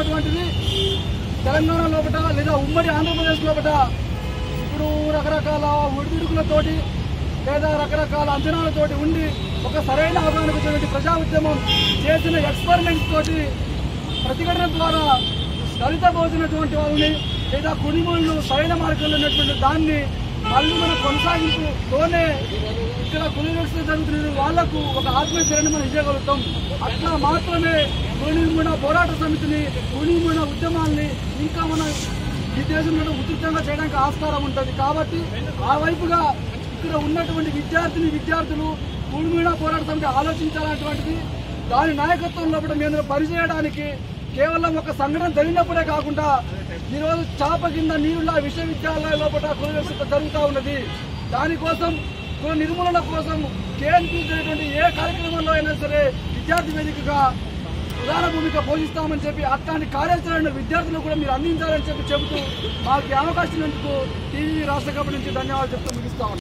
చేస్తున్నటువంటిది తెలంగాణ లోపల లేదా ఉమ్మడి ఆంధ్రప్రదేశ్ లోపల ఇప్పుడు రకరకాల ఒడిదుడుకులతోటి లేదా రకరకాల అంచనాలతోటి ఉండి ఒక సరైన అవగాహనకు వచ్చినటువంటి ప్రజా ఉద్యమం చేసిన ఎక్స్పెరిమెంట్స్ తోటి ప్రతిఘటన ద్వారా దళిత భోజనటువంటి వాళ్ళని లేదా కుడిమూలను సరైన మార్గంలో ఉన్నటువంటి దాన్ని మళ్ళీ మన కొనసాగింపుతోనే ఇక్కడ కులవివక్ష జరుగుతున్న వాళ్లకు ఒక ఆత్మీయతని మనం ఇవ్వగలుగుతాం. అట్లా మాత్రమే కులనిర్మూలన పోరాట సమితిని కులనిర్మూలన ఉద్యమాల్ని ఇంకా మనం ఈ దేశంలో ఉధృతంగా చేయడానికి ఆస్కారం ఉంటుంది. కాబట్టి ఆ వైపుగా ఇక్కడ ఉన్నటువంటి విద్యార్థులు కులనిర్మూలన పోరాట సమితి ఆలోచించాలన్నటువంటిది దాని నాయకత్వంలో మేము పనిచేయడానికి కేవలం ఒక సంఘటన జరిగినప్పుడే కాకుండా ఈరోజు చాప కింద నీరుల విశ్వవిద్యాలయాల లోపల కుల వివక్ష జరుగుతూ ఉన్నది. దానికోసం కుల నిర్మూలన కోసం కేఎన్పీ జరిగినటువంటి ఏ కార్యక్రమంలో అయినా సరే విద్యార్థి వేదికగా ప్రధాన భూమిక పోషిస్తామని చెప్పి అట్లాంటి కార్యాచరణ విద్యార్థులు కూడా మీరు అందించాలని చెబుతూ మాకు అవకాశం ఇచ్చినందుకు టీవీ రాష్ట్ర కమిటీ నుంచి ధన్యవాదాలు చెప్తూ ముగిస్తామని.